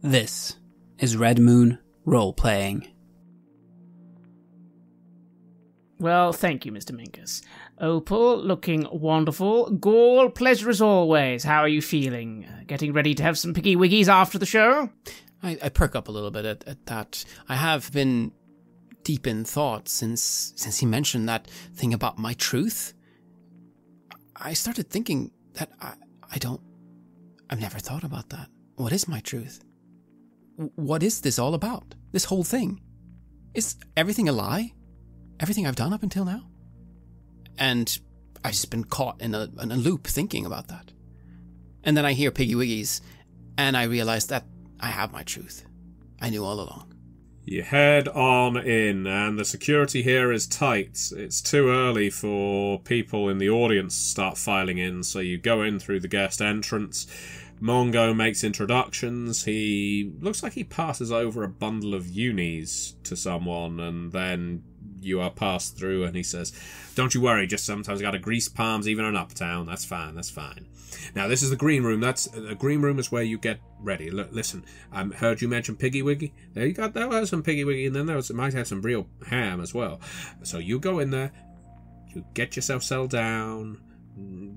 This is Red Moon Role-Playing. Well, thank you, Mr. Minkus. Opal, looking wonderful. Gaul, pleasure as always. How are you feeling? Getting ready to have some piggy wiggies after the show? I perk up a little bit at that. I have been deep in thought since he mentioned that thing about my truth. I started thinking that I've never thought about that. What is my truth? What is this all about? This whole thing? Is everything a lie? Everything I've done up until now? And I've just been caught in a loop thinking about that. And then I hear Piggy Wiggies, and I realize that I have my truth. I knew all along. You head on in, and the security here is tight. It's too early for people in the audience to start filing in, so you go in through the guest entrance. Mongo makes introductions. He looks like he passes over a bundle of unis to someone, and then you are passed through, and he says, "Don't you worry, just sometimes got to grease palms even in Uptown. That's fine, that's fine." Now, this is the green room. The green room is where you get ready. Listen, I heard you mention Piggy Wiggy. There was some Piggy Wiggy, and then might have some real ham as well. So you go in there, you get yourself settled down.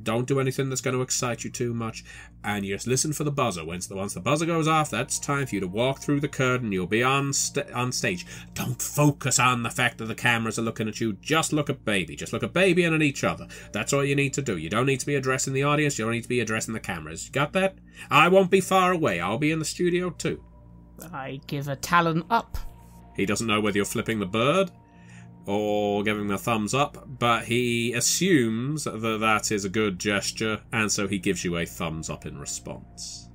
Don't do anything that's going to excite you too much, and you just listen for the buzzer. Once the buzzer goes off, that's time for you to walk through the curtain. You'll be on stage. Don't focus on the fact that the cameras are looking at you. Just look at Baby. Just look at Baby and at each other. That's all you need to do. You don't need to be addressing the audience. You don't need to be addressing the cameras. You got that? I won't be far away. I'll be in the studio too. I give a talon up. He doesn't know whether you're flipping the bird or giving the thumbs up, but he assumes that is a good gesture, and so he gives you a thumbs up in response.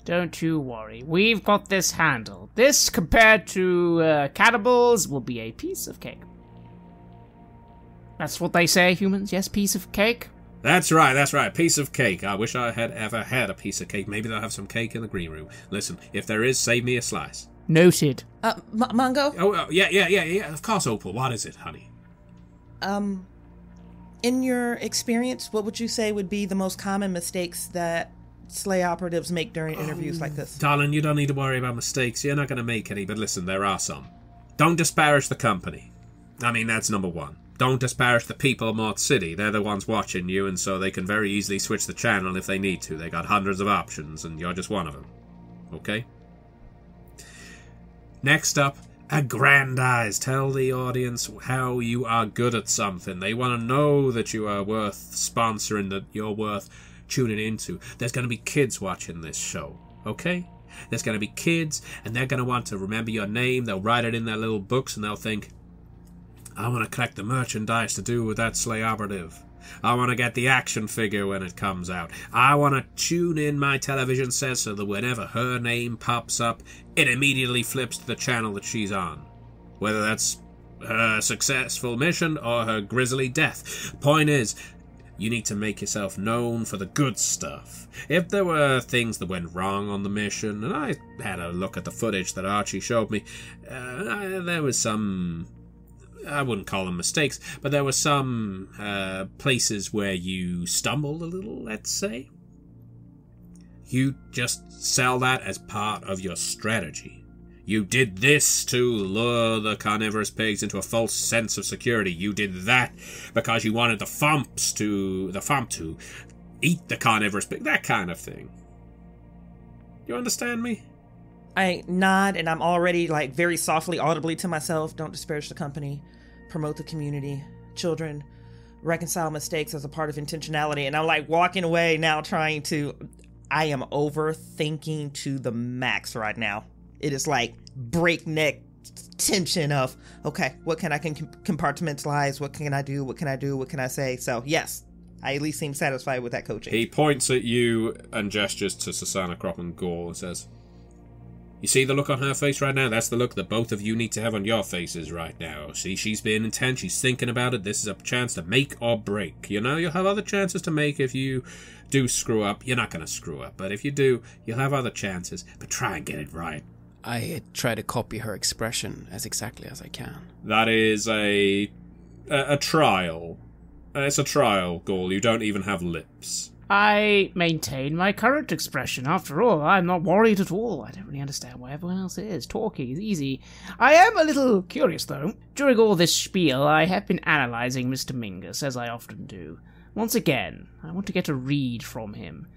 Don't you worry, we've got this handled. This, compared to cannibals, will be a piece of cake. That's what they say, humans, yes, piece of cake? That's right, piece of cake. I wish I had ever had a piece of cake. Maybe they'll have some cake in the green room. Listen, if there is, save me a slice. Noted. Mongo? Oh, yeah, of course, Opal. What is it, honey? In your experience, what would you say would be the most common mistakes that SLA operatives make during interviews like this? Darling, you don't need to worry about mistakes. You're not going to make any, but listen, there are some. Don't disparage the company. I mean, that's number one. Don't disparage the people of Mort City. They're the ones watching you, and so they can very easily switch the channel if they need to. They got hundreds of options, and you're just one of them. Okay? Next up, aggrandize. Tell the audience how you are good at something. They want to know that you are worth sponsoring, that you're worth tuning into. There's going to be kids watching this show, okay? There's going to be kids, and they're going to want to remember your name. They'll write it in their little books, and they'll think, I want to collect the merchandise to do with that SLA operative. I want to get the action figure when it comes out. I want to tune in my television set so that whenever her name pops up, it immediately flips to the channel that she's on. Whether that's her successful mission or her grisly death. Point is, you need to make yourself known for the good stuff. If there were things that went wrong on the mission, and I had a look at the footage that Archie showed me, there was some... I wouldn't call them mistakes, but there were some places where you stumbled a little, let's say. You just sell that as part of your strategy. You did this to lure the carnivorous pigs into a false sense of security. You did that because you wanted the Fomp to eat the carnivorous pig, that kind of thing. You understand me? I nod, and I'm already, very softly, audibly to myself, don't disparage the company, promote the community, children, reconcile mistakes as a part of intentionality. And I'm, walking away now I am overthinking to the max right now. It is, breakneck tension of, okay, what can I compartmentalize? What can I do? What can I do? What can I say? So, yes, I at least seem satisfied with that coaching. He points at you and gestures to Susanna Crop and Gaul and says, you see the look on her face right now? That's the look that both of you need to have on your faces right now. See, she's being intense. She's thinking about it. This is a chance to make or break. You know, you'll have other chances to make if you do screw up. You're not going to screw up. But if you do, you'll have other chances. But try and get it right. I try to copy her expression as exactly as I can. That is a trial. It's a trial, Gaul. You don't even have lips. I maintain my current expression. After all, I'm not worried at all. I don't really understand why everyone else is. Talking is easy. I am a little curious, though. During all this spiel, I have been analysing Mr. Mingus, as I often do. Once again, I want to get a read from him.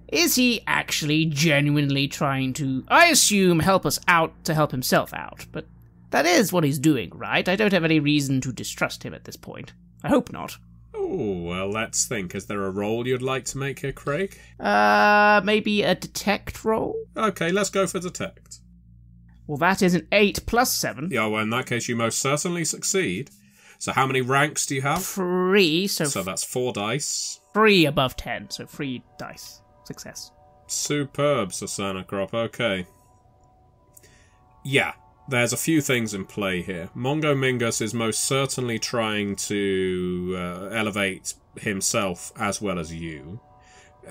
Is he actually genuinely trying to, I assume, help us out to help himself out? But that is what he's doing, right? I don't have any reason to distrust him at this point. I hope not. Oh, well, let's think. Is there a roll you'd like to make here, Craig? Maybe a detect roll? Okay, let's go for detect. Well, that is an 8 plus 7. Yeah, well, in that case, you most certainly succeed. So how many ranks do you have? 3, So that's 4 dice. 3 above 10, so 3 dice. Success. Superb, Susanna Crop. Okay. Yeah. There's a few things in play here. Mongo Mingus is most certainly trying to elevate himself as well as you.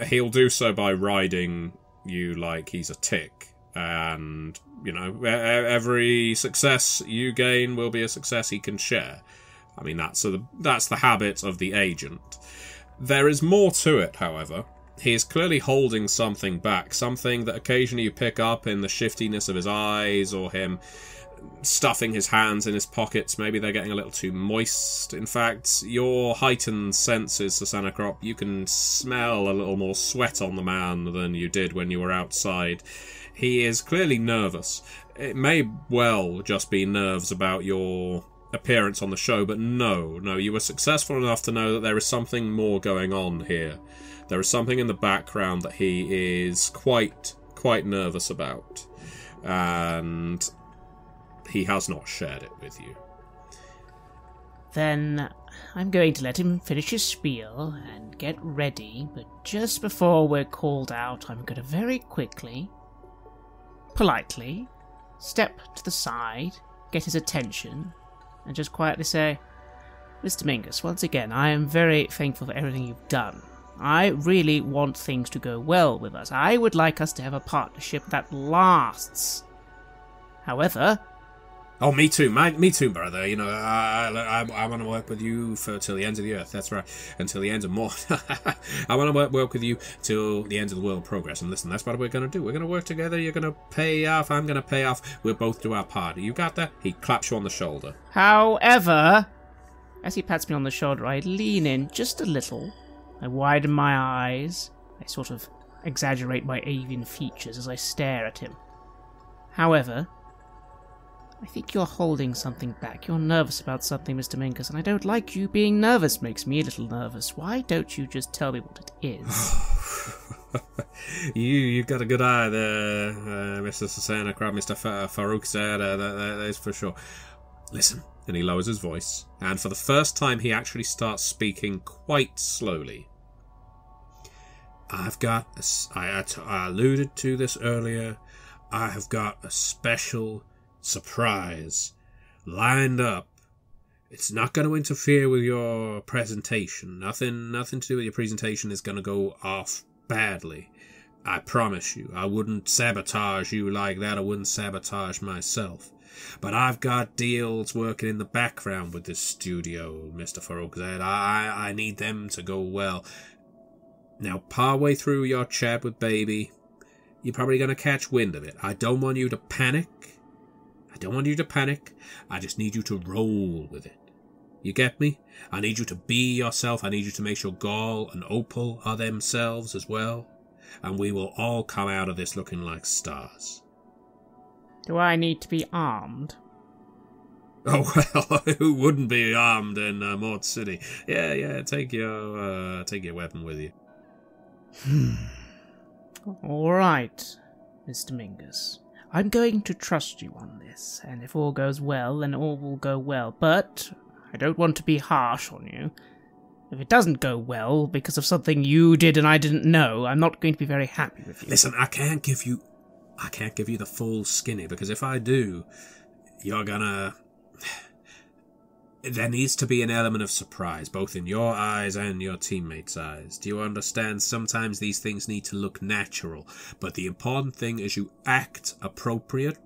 He'll do so by riding you like he's a tick. And, you know, every success you gain will be a success he can share. I mean, that's the habit of the agent. There is more to it, however. He is clearly holding something back, something that occasionally you pick up in the shiftiness of his eyes or him stuffing his hands in his pockets. Maybe they're getting a little too moist. In fact, your heightened senses, Susanna Crop, you can smell a little more sweat on the man than you did when you were outside. He is clearly nervous. It may well just be nerves about your appearance on the show, but no, you were successful enough to know that there is something more going on here. There is something in the background that he is quite nervous about, and he has not shared it with you. Then I'm going to let him finish his spiel and get ready, but just before we're called out, I'm going to very quickly, politely, step to the side, get his attention, and just quietly say, Mr. Mingus, once again, I am very thankful for everything you've done. I really want things to go well with us. I would like us to have a partnership that lasts. However... Oh, me too, me too, brother. You know, I want to work with you till the end of the earth. That's right, until the end of Mort. I want to work with you till the end of the world progress. And listen, that's what we're going to do. We're going to work together. You're going to pay off. I'm going to pay off. We'll both do our part. You got that? He claps you on the shoulder. However, as he pats me on the shoulder, I lean in just a little. I widen my eyes. I sort of exaggerate my avian features as I stare at him. However, I think you're holding something back. You're nervous about something, Mr. Mingus, and I don't like you being nervous. Makes me a little nervous. Why don't you just tell me what it is? You've got a good eye there, Mr. Susanna Crab, Mr. Farouk said. That is for sure. Listen. And he lowers his voice, and for the first time he actually starts speaking quite slowly. I've got, I alluded to this earlier, I have got a special surprise lined up. It's not going to interfere with your presentation. Nothing to do with your presentation is going to go off badly. I promise you. I wouldn't sabotage you like that. I wouldn't sabotage myself. But I've got deals working in the background with this studio, Mr. Farouk said. I need them to go well. Now, partway through your chat with Baby, you're probably going to catch wind of it. I don't want you to panic. I just need you to roll with it. You get me? I need you to be yourself. I need you to make sure Gall and Opal are themselves as well. And we will all come out of this looking like stars. Do I need to be armed? Oh, well, who wouldn't be armed in Mort City? Yeah, take your weapon with you. All right, Mr. Mingus. I'm going to trust you on this, and if all goes well, then all will go well. But I don't want to be harsh on you. If it doesn't go well because of something you did and I didn't know, I'm not going to be very happy with you. Listen, I can't give you the full skinny, because if I do, you're gonna... There needs to be an element of surprise, both in your eyes and your teammates' eyes. Do you understand? Sometimes these things need to look natural, but the important thing is you act appropriate,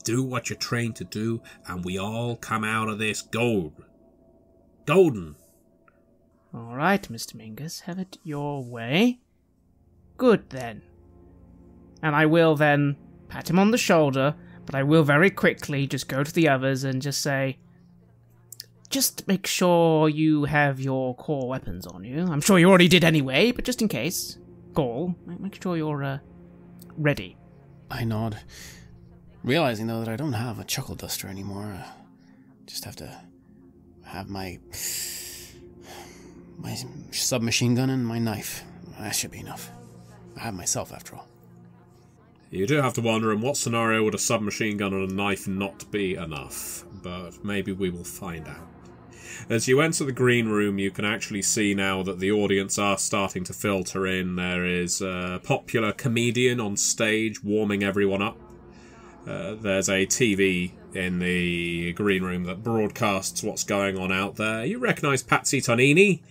do what you're trained to do, and we all come out of this golden. All right, Mr. Mingus, have it your way. Good, then. And I will then pat him on the shoulder, but I will very quickly just go to the others and just say, just make sure you have your core weapons on you. I'm sure you already did anyway, but just in case. Gaul, make sure you're ready. I nod, realizing though that I don't have a chuckle duster anymore. Just have to have my submachine gun and my knife. That should be enough. I have myself, after all. You do have to wonder in what scenario would a submachine gun and a knife not be enough, but maybe we will find out. As you enter the green room, you can actually see now that the audience are starting to filter in. There is a popular comedian on stage warming everyone up. There's a TV in the green room that broadcasts what's going on out there. You recognise Patsy Tonini.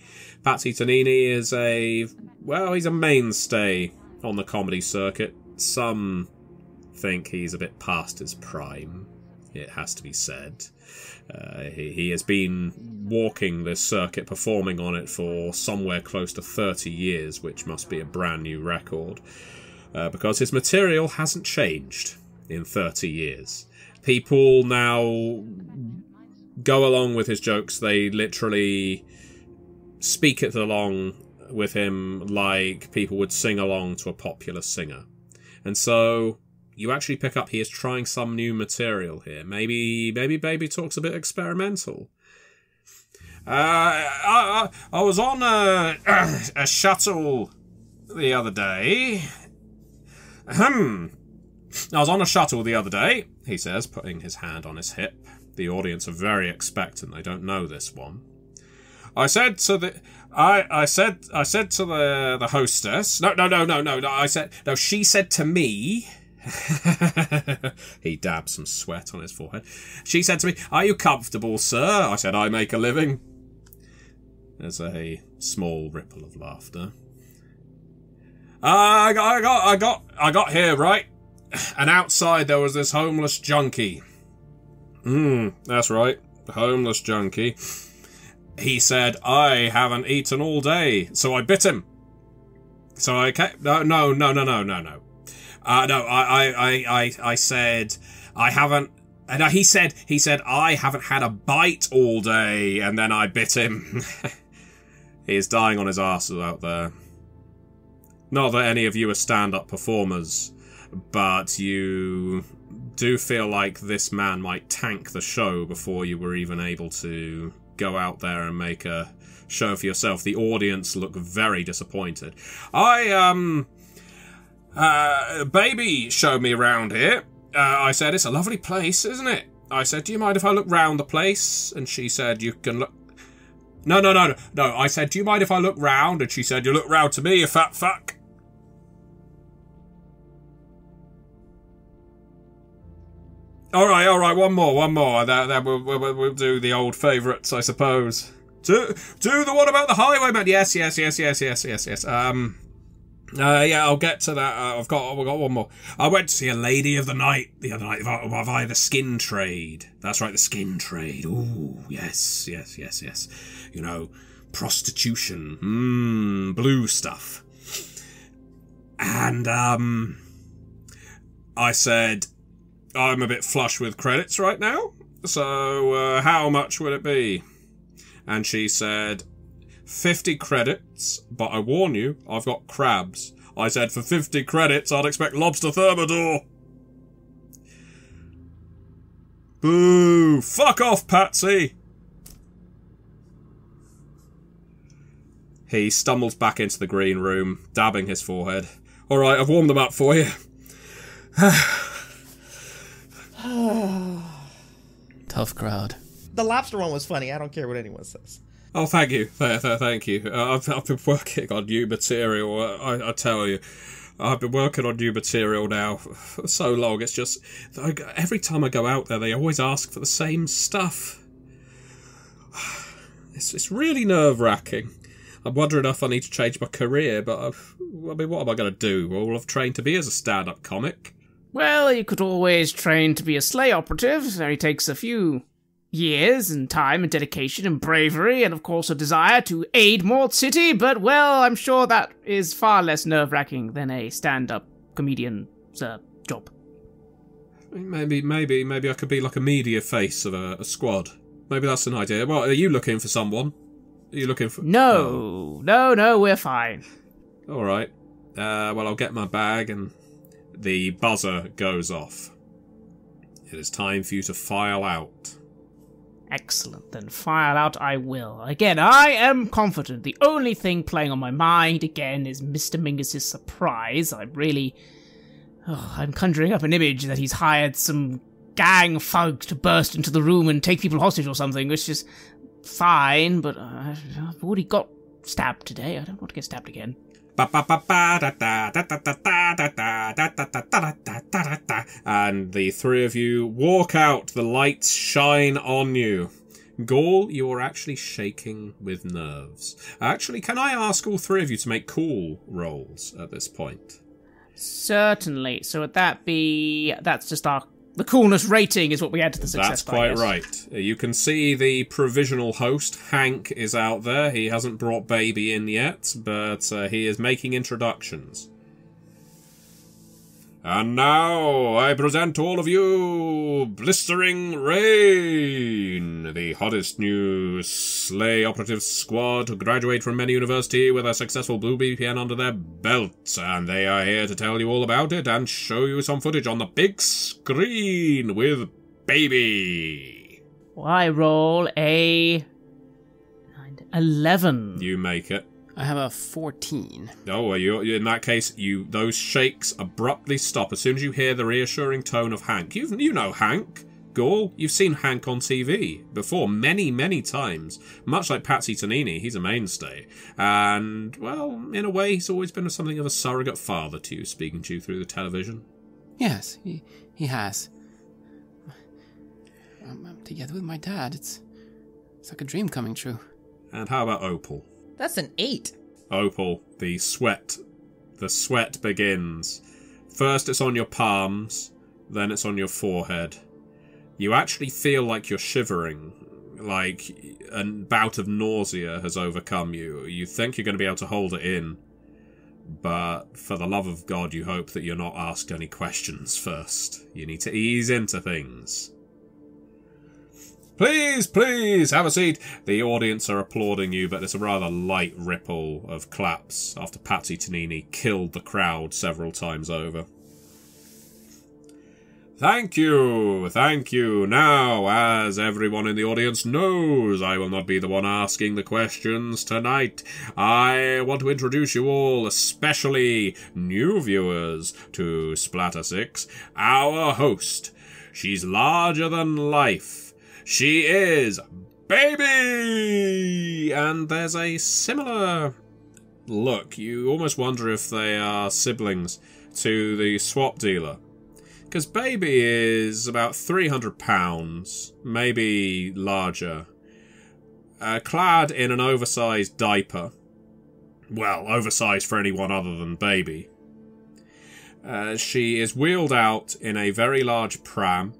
Patsy Tonini is he's a mainstay on the comedy circuit. Some think he's a bit past his prime, it has to be said. He has been walking this circuit, performing on it for somewhere close to 30 years, which must be a brand new record, because his material hasn't changed in 30 years. People now go along with his jokes. They literally speak it along with him like people would sing along to a popular singer. And so you actually pick up he is trying some new material here. Maybe Baby Talk's a bit experimental. I was on a shuttle the other day. I was on a shuttle the other day, he says, putting his hand on his hip. The audience are very expectant. They don't know this one. I said to the hostess. No. She said to me. He dabbed some sweat on his forehead. She said to me, "Are you comfortable, sir?" I said, "I make a living." There's a small ripple of laughter. I got here, right? And outside there was this homeless junkie. That's right, the homeless junkie. He said, "I haven't eaten all day," so I bit him. So I No. I said, "I haven't," and he said, "I haven't had a bite all day," and then I bit him. He's dying on his arse out there. Not that any of you are stand-up performers, but you do feel like this man might tank the show before you were even able to go out there and make a show for yourself. The audience look very disappointed. Baby showed me around here. I said, "It's a lovely place, isn't it?" I said, "Do you mind if I look round the place?" And she said, "You can look..." No. I said, "Do you mind if I look round?" And she said, "You look round to me, you fat fuck." All right, one more. Then we'll do the old favourites, I suppose. Do the one about the highwayman. Yes. Yeah, I'll get to that. I've got one more. I went to see a lady of the night the other night via the skin trade. That's right, the skin trade. Ooh, yes. You know, prostitution. Blue stuff. And, I said, "I'm a bit flush with credits right now, so how much would it be?" And she said, 50 credits, but I warn you, I've got crabs. I said, for 50 credits, I'd expect lobster thermidor. Boo! Fuck off, Patsy! He stumbles back into the green room, dabbing his forehead. Alright, I've warmed them up for you. Tough crowd. The lobster one was funny. I don't care what anyone says. Oh, thank you. Thank you. I've been working on new material. I tell you, I've been working on new material now for so long. It's just, every time I go out there, they always ask for the same stuff. It's really nerve-wracking. I'm wondering if I need to change my career, but what am I going to do? All I've trained to be as a stand-up comic. Well, you could always train to be a sleigh operative. It only takes a few years and time and dedication and bravery and, of course, a desire to aid Mort City, but, well, I'm sure that is far less nerve-wracking than a stand-up comedian's job. Maybe I could be like a media face of a squad. Maybe that's an idea. Well, are you looking for someone? Are you looking for... No, we're fine. All right. Well, I'll get my bag, and the buzzer goes off. It is time for you to file out. Excellent, then file out I will. Again, I am confident. The only thing playing on my mind, again, is Mr. Mingus's surprise. I'm conjuring up an image that he's hired some gang folk to burst into the room and take people hostage or something, which is fine, but I've already got stabbed today. I don't want to get stabbed again. And the three of you walk out. The lights shine on you. Gaul, you are actually shaking with nerves. Actually, can I ask all three of you to make cool rolls at this point? Certainly. So would that be... That's just the coolness rating is what we add to the success. That's quite right. You can see the provisional host, Hank, is out there. He hasn't brought Baby in yet, but he is making introductions. And now I present to all of you Blistering Rain, the hottest new SLA operative squad to graduate from many university with a successful blue BPN under their belt, and they are here to tell you all about it and show you some footage on the big screen with Baby. Well, I roll a 11. You make it. I have a 14. Oh, well, in that case, those shakes abruptly stop as soon as you hear the reassuring tone of Hank. You know Hank, Gaul. You've seen Hank on TV before many, many times. Much like Patsy Tonini, he's a mainstay. And, well, in a way, he's always been something of a surrogate father to you, speaking to you through the television. Yes, he has. I'm together with my dad. It's like a dream coming true. And how about Opal? That's an 8. Opal, the sweat begins. First it's on your palms, then it's on your forehead. You actually feel like you're shivering, like a bout of nausea has overcome you. You think you're going to be able to hold it in, but for the love of God, you hope that you're not asked any questions first. You need to ease into things. Please, have a seat. The audience are applauding you, but there's a rather light ripple of claps after Patsy Tonini killed the crowd several times over. Thank you. Now, as everyone in the audience knows, I will not be the one asking the questions tonight. I want to introduce you all, especially new viewers, to Splatter 6, our host. She's larger than life. She is Baby! And there's a similar look. You almost wonder if they are siblings to the swap dealer. Because Baby is about 300 pounds, maybe larger. Clad in an oversized diaper. Well, oversized for anyone other than Baby. She is wheeled out in a very large pram.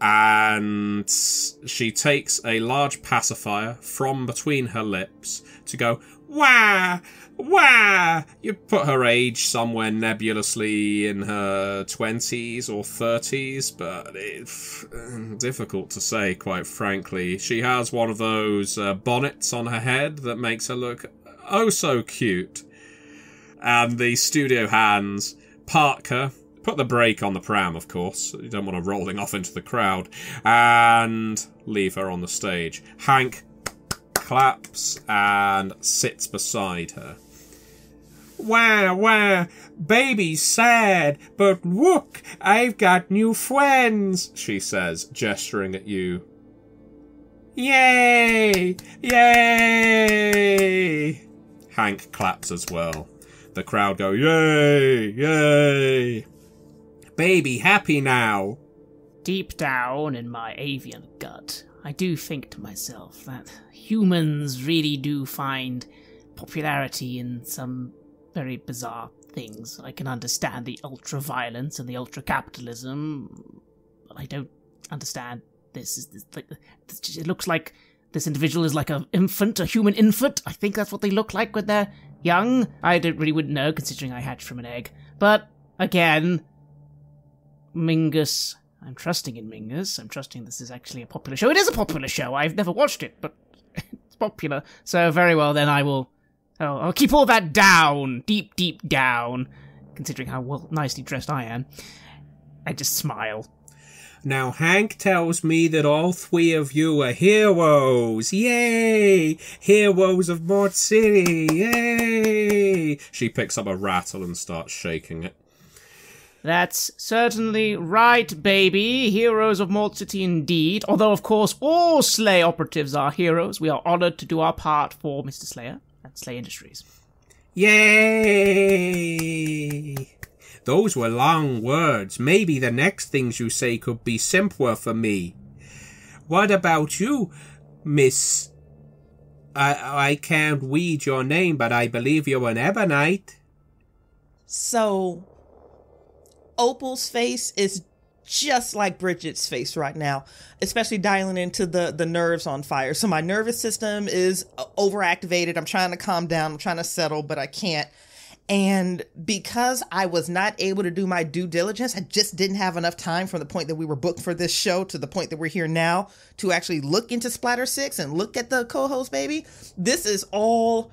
And she takes a large pacifier from between her lips to go, wah, wah. You put her age somewhere nebulously in her 20s or 30s, but it's difficult to say, quite frankly. She has one of those bonnets on her head that makes her look oh so cute. And the studio hands park her. Put the brake on the pram, of course. You don't want her rolling off into the crowd. And leave her on the stage. Hank claps and sits beside her. Wah, Baby's sad, but look, I've got new friends, she says, gesturing at you. Yay! Hank claps as well. The crowd go, yay! Baby happy now. Deep down in my avian gut, I do think to myself that humans really do find popularity in some very bizarre things. I can understand the ultra-violence and the ultra-capitalism, but I don't understand this. It looks like this individual is like a human infant. I think that's what they look like when they're young. I wouldn't know, considering I hatched from an egg. But, again, Mingus. I'm trusting in Mingus. I'm trusting this is actually a popular show. It is a popular show. I've never watched it, but it's popular. So, very well, then I'll keep all that down. Deep, deep down. Considering how nicely dressed I am. I just smile. Now, Hank tells me that all three of you are heroes. Yay! Heroes of Mort City. Yay! She picks up a rattle and starts shaking it. That's certainly right, baby. Heroes of Mort City indeed. Although, of course, all Slay operatives are heroes. We are honored to do our part for Mr. Slayer at Slay Industries. Yay! Those were long words. Maybe the next things you say could be simpler for me. What about you, Miss... I can't read your name, but I believe you're an Ebonite. So, Opal's face is just like Bridgett's face right now, especially dialing into the nerves on fire. So my nervous system is overactivated. I'm trying to calm down. I'm trying to settle, but I can't. And because I was not able to do my due diligence, I just didn't have enough time from the point that we were booked for this show to the point that we're here now to actually look into Splatter 6 and look at the co-host, baby. This is all...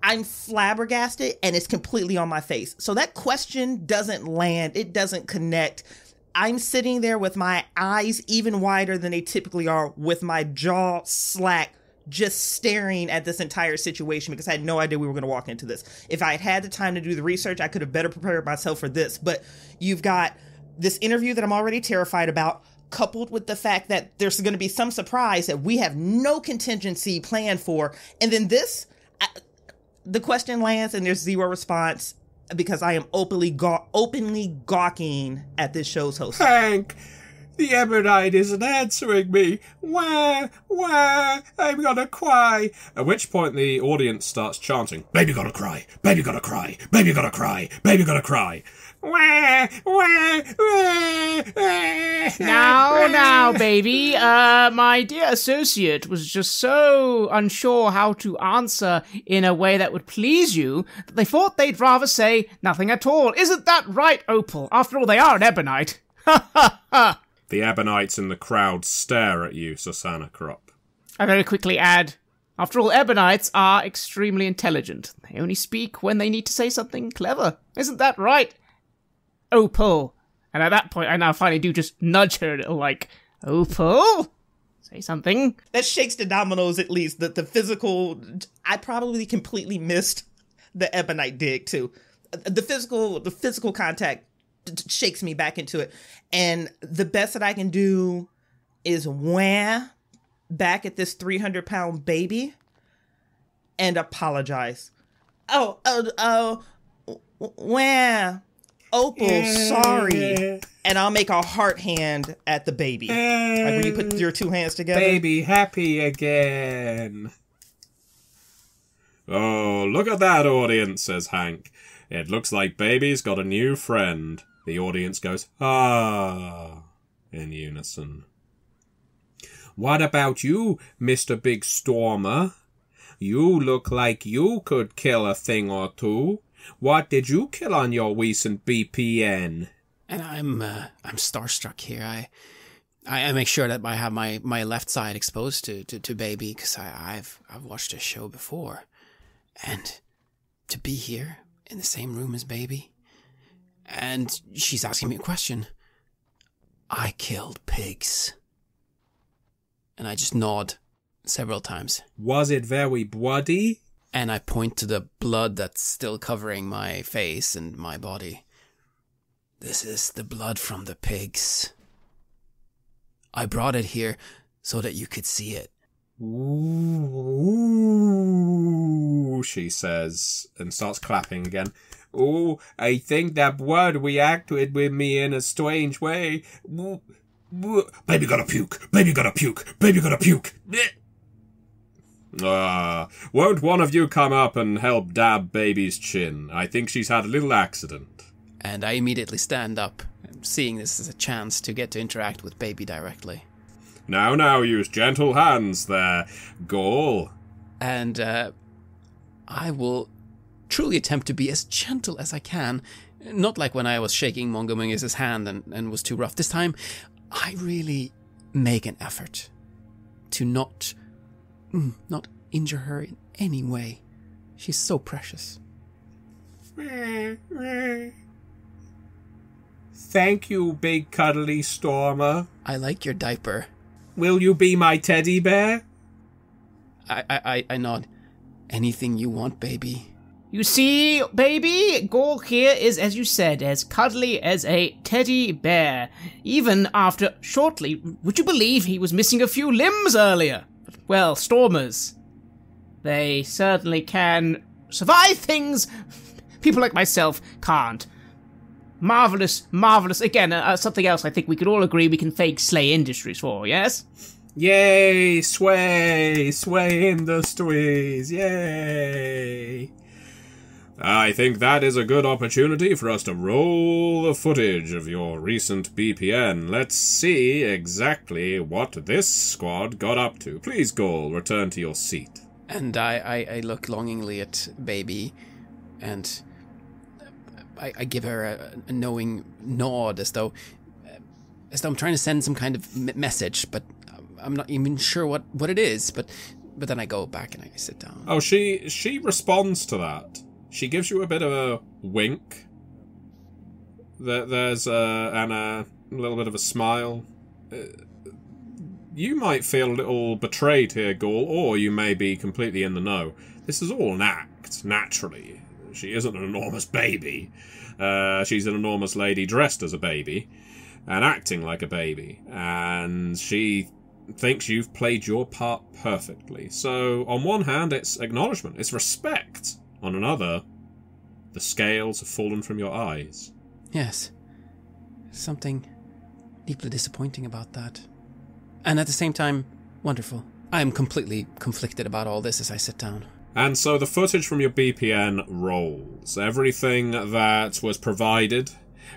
I'm flabbergasted and it's completely on my face. So that question doesn't land. It doesn't connect. I'm sitting there with my eyes even wider than they typically are, with my jaw slack, just staring at this entire situation because I had no idea we were going to walk into this. If I had had the time to do the research, I could have better prepared myself for this. But you've got this interview that I'm already terrified about, coupled with the fact that there's going to be some surprise that we have no contingency planned for. And then the question lands and there's zero response because I am openly gawking at this show's host. Hank! The Ebonite isn't answering me. Wah, wah, I'm gonna cry. At which point the audience starts chanting, baby gotta cry, baby gotta cry, baby gotta cry, baby gotta cry. Wah, wah, wah, wah. Now, baby, my dear associate was just so unsure how to answer in a way that would please you that they thought they'd rather say nothing at all. Isn't that right, Opal? After all, they are an Ebonite. Ha ha ha! The Ebonites in the crowd stare at you, Susanna Crop. I very quickly add, after all, Ebonites are extremely intelligent. They only speak when they need to say something clever. Isn't that right, Opal? And at that point, I now finally do just nudge her a little, like, Opal? Say something. That shakes the dominoes, at least. The physical... I probably completely missed the Ebonite dig, too. The physical contact shakes me back into it. And the best that I can do is wham back at this 300-pound baby and apologize. Wham. Opal, sorry. And I'll make a heart hand at the baby. Like when you put your two hands together. Baby happy again. Oh, look at that audience, says Hank. It looks like baby's got a new friend. The audience goes, ah, in unison. What about you, Mr. Big Stormer? You look like you could kill a thing or two. What did you kill on your recent BPN? And I'm starstruck here. I make sure that I have my left side exposed to baby because I've watched a show before, and to be here in the same room as baby, and she's asking me a question. I killed pigs. And I just nod several times. Was it very bloody? And I point to the blood that's still covering my face and my body. This is the blood from the pigs. I brought it here so that you could see it. Ooh, she says, and starts clapping again. Oh, I think that blood reacted with me in a strange way. Baby gotta puke, baby gotta puke, baby gotta puke. Won't one of you come up and help dab baby's chin? I think she's had a little accident. And I immediately stand up, seeing this as a chance to get to interact with baby directly. Now, use gentle hands there, Gaul. And I will truly attempt to be as gentle as I can. Not like when I was shaking Mongomungus' hand and was too rough. This time, I really make an effort to not injure her in any way. She's so precious. Thank you, big cuddly Stormer. I like your diaper. Will you be my teddy bear? I nod. Anything you want, baby. You see, baby, Gaul here is, as you said, as cuddly as a teddy bear. Even after, shortly, would you believe he was missing a few limbs earlier? Well, Stormers, they certainly can survive things people like myself can't. Marvelous. Again, something else I think we could all agree we can fake slay industries for, yes? Yay, sway industries, yay. I think that is a good opportunity for us to roll the footage of your recent BPN. Let's see exactly what this squad got up to. Please, Gaul, return to your seat. And I look longingly at baby, and I give her a knowing nod as though I'm trying to send some kind of message, but I'm not even sure what it is. But then I go back and I sit down. Oh, she responds to that. She gives you a bit of a wink. There's a little bit of a smile. You might feel a little betrayed here, Gaul, or you may be completely in the know. This is all an act, naturally. She isn't an enormous baby. She's an enormous lady dressed as a baby and acting like a baby. And she thinks you've played your part perfectly. So, on one hand, it's acknowledgement, it's respect. On another, the scales have fallen from your eyes. Yes. Something deeply disappointing about that. And at the same time, wonderful. I am completely conflicted about all this as I sit down. And so the footage from your BPN rolls. Everything that was provided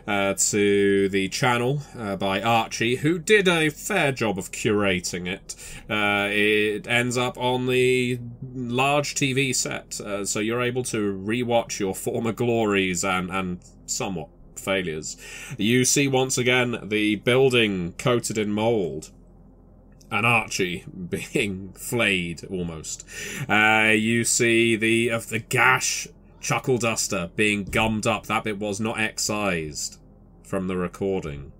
to the channel by Archie, who did a fair job of curating it. It ends up on the large TV set, so you're able to rewatch your former glories and somewhat failures. You see once again the building coated in mould, and Archie being flayed almost. You see the gash chuckle duster being gummed up. That bit was not excised from the recording.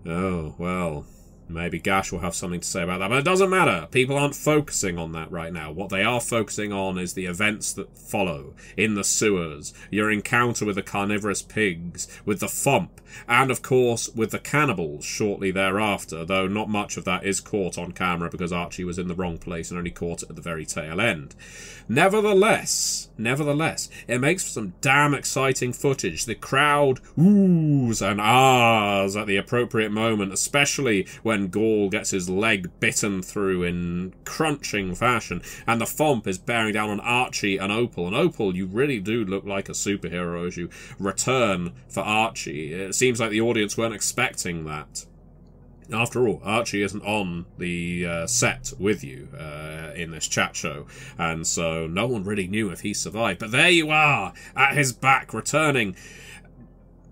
Oh, well, maybe Gash will have something to say about that, but it doesn't matter. People aren't focusing on that right now. What they are focusing on is the events that follow in the sewers, your encounter with the carnivorous pigs, with the Thomp, and of course with the cannibals shortly thereafter, though not much of that is caught on camera because Archie was in the wrong place and only caught it at the very tail end. Nevertheless, it makes for some damn exciting footage. The crowd oohs and ahs at the appropriate moment, especially when Gaul gets his leg bitten through in crunching fashion, and the Thomp is bearing down on Archie and Opal. And Opal, you really do look like a superhero as you return for Archie. It seems like the audience weren't expecting that. After all, Archie isn't on the set with you in this chat show, and so no one really knew if he survived. But there you are, at his back, returning.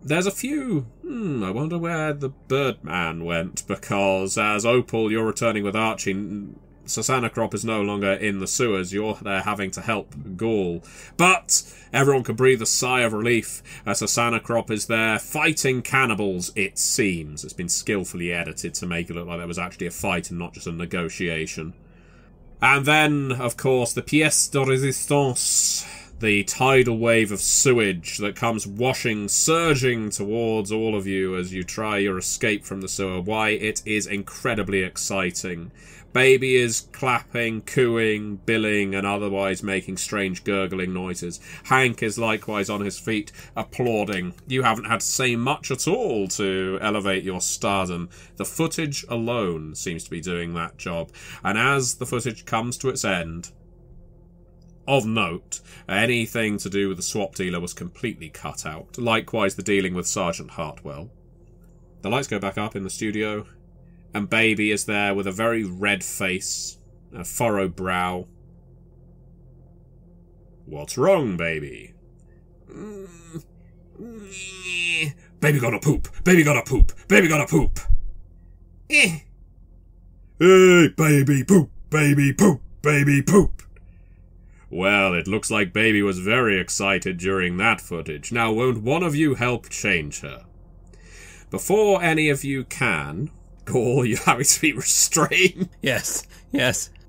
There's a few... I wonder where the Birdman went, because as Opal, you're returning with Archie. Sasanacrop is no longer in the sewers. You're there having to help Gaul. But everyone can breathe a sigh of relief as Sasanacrop is there fighting cannibals, it seems. It's been skillfully edited to make it look like there was actually a fight and not just a negotiation. And then, of course, the pièce de résistance, the tidal wave of sewage that comes washing, surging towards all of you as you try your escape from the sewer. Why, it is incredibly exciting. Baby is clapping, cooing, billing, and otherwise making strange gurgling noises. Hank is likewise on his feet, applauding. You haven't had to say much at all to elevate your stardom. The footage alone seems to be doing that job. And as the footage comes to its end, of note, anything to do with the swap dealer was completely cut out. Likewise, the dealing with Sergeant Hartwell. The lights go back up in the studio, And Baby is there with a very red face, a furrowed brow. What's wrong, Baby? Baby gotta poop. Baby gotta poop. Baby gotta poop. Hey, baby poop. Baby poop. Baby poop. Well, it looks like Baby was very excited during that footage. Now, won't one of you help change her? Before any of you can... Gaul, you're having to be restrained. Yes.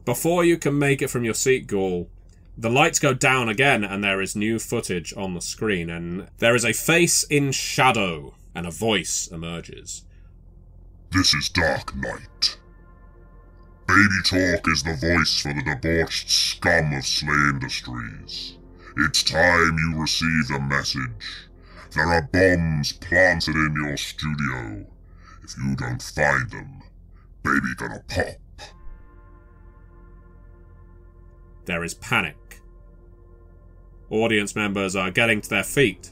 Before you can make it from your seat, Gaul, the lights go down again and there is new footage on the screen, and there is a face in shadow, and a voice emerges. This is Dark Knight. Baby Talk is the voice for the debauched scum of Slay Industries. It's time you receive the message. There are bombs planted in your studio. If you don't find them, Baby gonna pop. There is panic. Audience members are getting to their feet.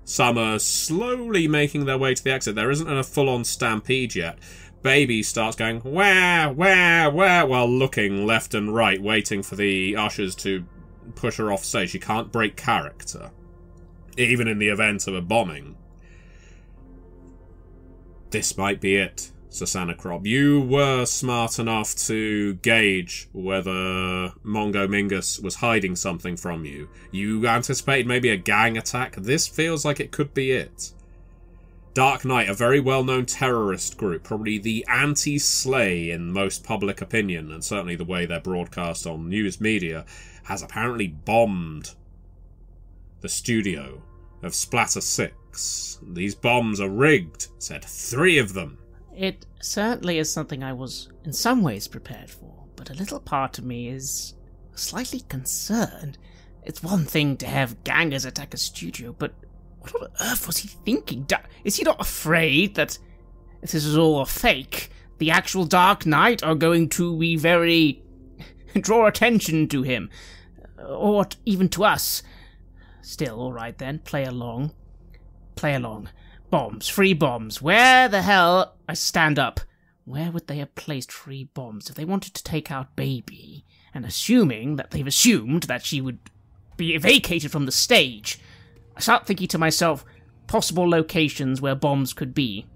Some are slowly making their way to the exit. There isn't a full-on stampede yet. Baby starts going, wah, wah, wah, while looking left and right, waiting for the ushers to push her off stage. She can't break character, even in the event of a bombing. This might be it, Susanna Krob. You were smart enough to gauge whether Mongo Mingus was hiding something from you. You anticipated maybe a gang attack. This feels like it could be it. Dark Knight, a very well-known terrorist group, probably the anti-Slay in most public opinion, and certainly the way they're broadcast on news media, has apparently bombed the studio of Splatter 6. These bombs are rigged, said 3 of them. It certainly is something I was in some ways prepared for, but a little part of me is slightly concerned. It's one thing to have gangers attack a studio, but what on earth was he thinking? Is he not afraid that if this is all a fake, the actual Dark Knight are going to be very... draw attention to him? Or even to us? Still, alright then, play along. Play along. Bombs, free bombs. Where the hell... I stand up. Where would they have placed free bombs if they wanted to take out Baby? And assuming that they've assumed that she would be vacated from the stage... I start thinking to myself, possible locations where bombs could be.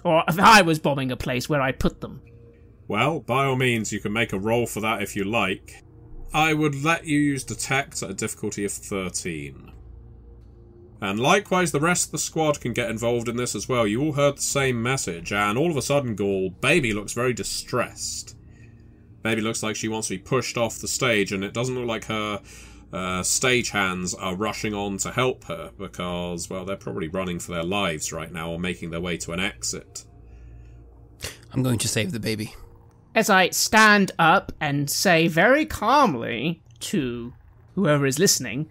Or if I was bombing a place, where I'd put them. Well, by all means, you can make a roll for that if you like. I would let you use Detect at a difficulty of 13. And likewise, the rest of the squad can get involved in this as well. You all heard the same message, and all of a sudden, Gaul, Baby looks very distressed. Baby looks like she wants to be pushed off the stage, and it doesn't look like her... stagehands are rushing on to help her because, well, they're probably running for their lives right now or making their way to an exit. I'm going to save the baby. As I stand up and say very calmly to whoever is listening,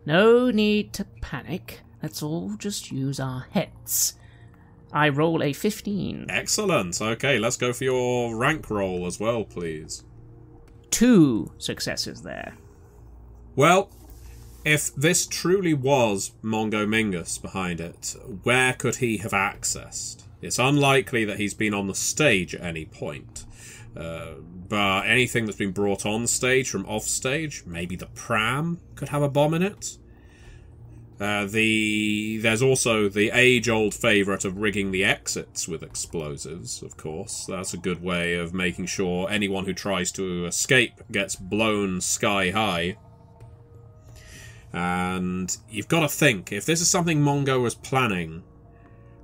no need to panic. Let's all just use our heads. I roll a 15. Excellent. Okay, let's go for your rank roll as well, please. 2 successes there. Well, if this truly was Mongo Mingus behind it, where could he have accessed? It's unlikely that he's been on the stage at any point. But anything that's been brought on stage from off stage, maybe the pram could have a bomb in it. There's also the age-old favourite of rigging the exits with explosives, of course. That's a good way of making sure anyone who tries to escape gets blown sky high. And you've got to think, if this is something Mongo was planning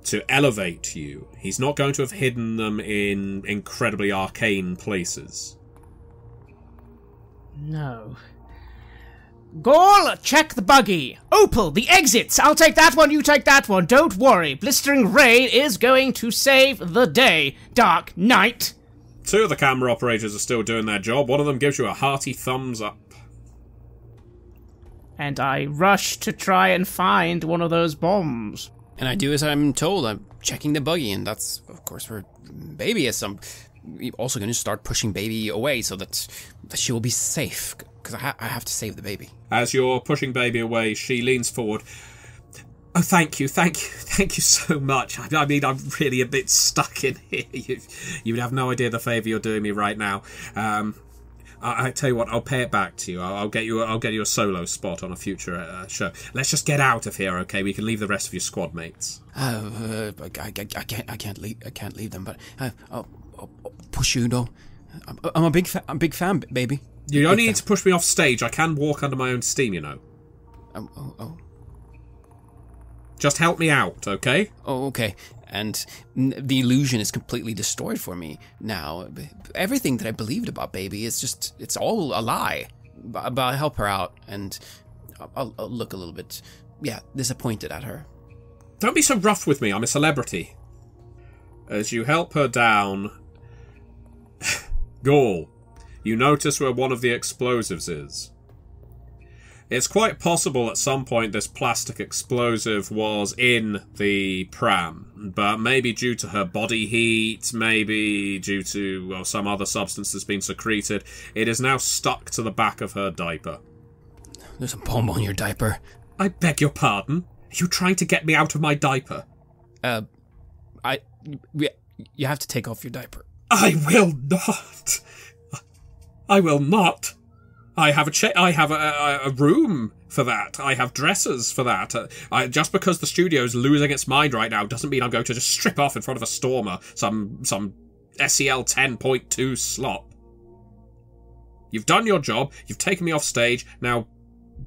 to elevate you, he's not going to have hidden them in incredibly arcane places. No. Gaul, check the buggy. Opal, the exits. I'll take that one, you take that one. Don't worry. Blistering Rain is going to save the day. Dark Knight. 2 of the camera operators are still doing their job. One of them gives you a hearty thumbs up. And I rush to try and find one of those bombs. And I do as I'm told. I'm checking the buggy, and that's, of course, where Baby is. I'm also going to start pushing Baby away so that she will be safe, because I have to save the baby. As you're pushing Baby away, she leans forward. Oh, thank you so much. I mean, I'm really a bit stuck in here. You would have no idea the favour you're doing me right now. I tell you what, I'll pay it back to you. I'll get you a solo spot on a future show. Let's just get out of here, okay? We can leave the rest of your squad mates. I can't leave them, but I'll push you though. I'm a big fan, baby. You only need to push me off stage. I can walk under my own steam, you know. Oh. Just help me out, okay? Oh, okay. And the illusion is completely destroyed for me now. Everything that I believed about Baby is it's all a lie. But I'll help her out, and I'll look a little bit, disappointed at her. Don't be so rough with me. I'm a celebrity. As you help her down, Gaul, you notice where one of the explosives is. It's quite possible at some point this plastic explosive was in the pram, but maybe due to her body heat, maybe due to some other substance that's been secreted, it is now stuck to the back of her diaper. There's a bomb on your diaper. I beg your pardon? Are you trying to get me out of my diaper? You have to take off your diaper. I will not. I will not. I have a room for that. I have dressers for that. Just because the studio's losing its mind right now doesn't mean I'm going to just strip off in front of a stormer, some SEL 10.2 slop. You've done your job. You've taken me off stage. Now,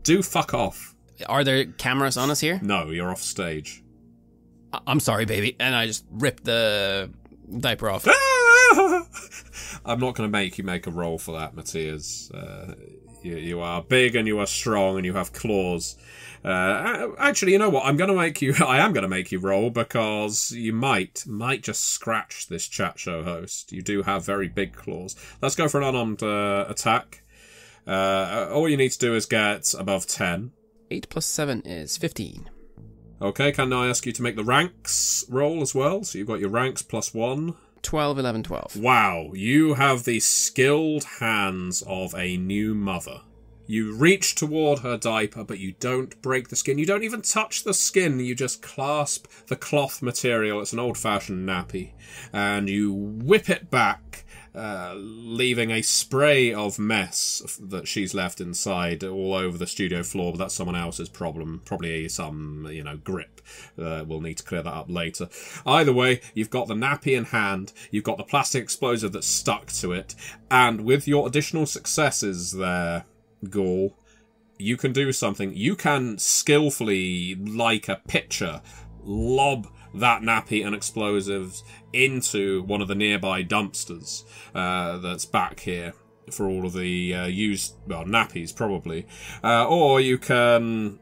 do fuck off. Are there cameras on us here? No, you're off stage. I'm sorry, baby. And I just ripped the diaper off. I'm not going to make you make a roll for that, Matthias. You are big and you are strong and you have claws. Actually, you know what? I am going to make you roll because you might just scratch this chat show host. You do have very big claws. Let's go for an unarmed attack. All you need to do is get above 10. 8 plus 7 is 15. Okay, can I ask you to make the ranks roll as well? So you've got your ranks plus 1. 12, 11, 12. Wow, you have the skilled hands of a new mother. You reach toward her diaper, but you don't break the skin. You don't even touch the skin. You just clasp the cloth material. It's an old-fashioned nappy. And you whip it back, leaving a spray of mess that she's left inside all over the studio floor, but that's someone else's problem. Probably some, grip. We'll need to clear that up later. Either way, you've got the nappy in hand, you've got the plastic explosive that's stuck to it, and with your additional successes there, Gaul, you can do something. You can skillfully, like a pitcher, lob that nappy and explosives into one of the nearby dumpsters that's back here for all of the used nappies, probably. Or you can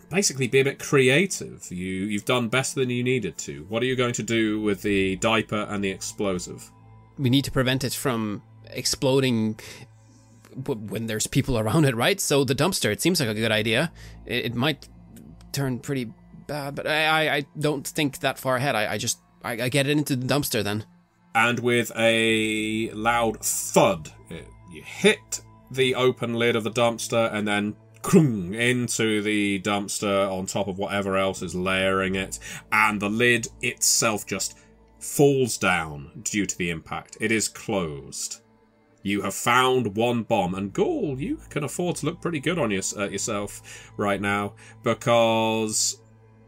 basically be a bit creative. You've done better than you needed to. What are you going to do with the diaper and the explosive? We need to prevent it from exploding when there's people around it, right? So the dumpster, it seems like a good idea. It might turn pretty bad, but I don't think that far ahead. I get it into the dumpster then. And with a loud thud, you hit the open lid of the dumpster and then into the dumpster on top of whatever else is layering it, and the lid itself just falls down due to the impact. It is closed. You have found one bomb, and Gaul, you can afford to look pretty good on yourself right now, because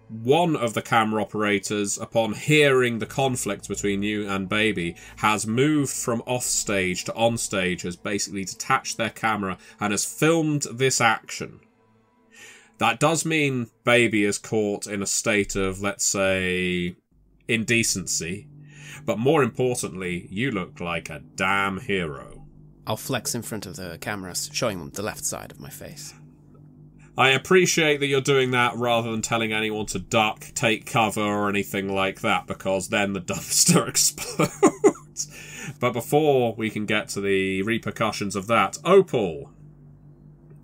one of the camera operators, upon hearing the conflict between you and Baby, has moved from off-stage to on-stage, has basically detached their camera, and has filmed this action. That does mean Baby is caught in a state of, let's say, indecency, but more importantly, you look like a damn hero. I'll flex in front of the cameras, showing them the left side of my face. I appreciate that you're doing that rather than telling anyone to duck, take cover, or anything like that, because then the dumpster explodes. But before we can get to the repercussions of that, Opal,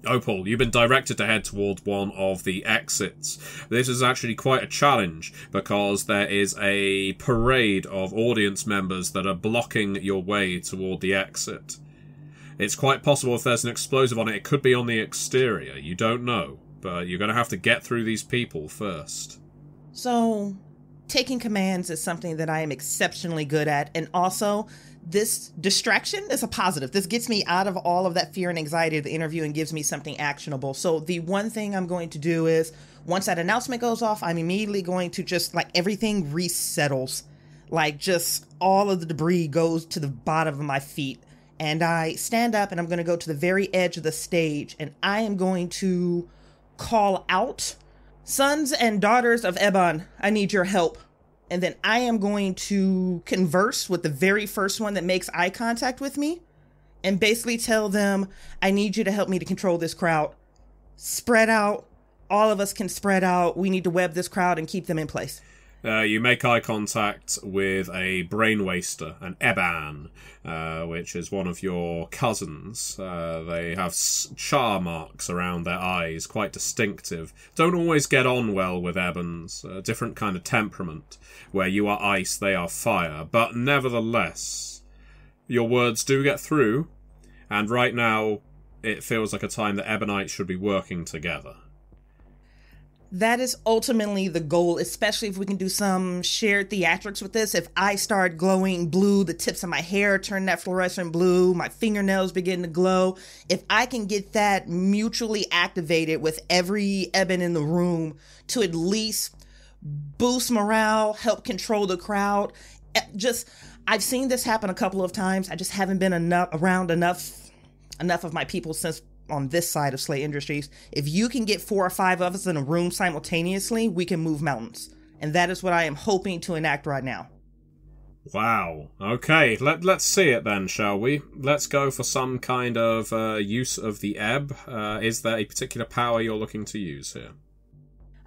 you've been directed to head towards one of the exits. This is actually quite a challenge, because there is a parade of audience members that are blocking your way toward the exit. It's quite possible if there's an explosive on it, it could be on the exterior. You don't know. but you're going to have to get through these people first. So, taking commands is something that I am exceptionally good at, and also, this distraction is a positive. This gets me out of all of that fear and anxiety of the interview and gives me something actionable. So the one thing I'm going to do is, once that announcement goes off, I'm immediately going to just, like, everything resettles. Like, just all of the debris goes to the bottom of my feet. And I stand up and I'm going to go to the very edge of the stage. And I am going to call out, "Sons and daughters of Ebon, I need your help." And then I am going to converse with the very first one that makes eye contact with me and basically tell them, "I need you to help me to control this crowd. Spread out. All of us can spread out. We need to web this crowd and keep them in place." You make eye contact with a brain waster, an Eban, which is one of your cousins. They have char marks around their eyes, quite distinctive. Don't always get on well with Ebans, a different kind of temperament. Where you are ice, they are fire. But nevertheless, your words do get through, and right now it feels like a time that Ebonites should be working together. That is ultimately the goal, especially if we can do some shared theatrics with this. If I start glowing blue, the tips of my hair turn that fluorescent blue, my fingernails begin to glow. If I can get that mutually activated with every Eben in the room to at least boost morale, help control the crowd. I've seen this happen a couple of times. I just haven't been around enough of my people since on this side of Slay Industries. If you can get 4 or 5 of us in a room simultaneously, we can move mountains. And that is what I am hoping to enact right now. Wow. Okay, let's see it then, shall we? Let's go for some kind of use of the ebb. Is there a particular power you're looking to use here?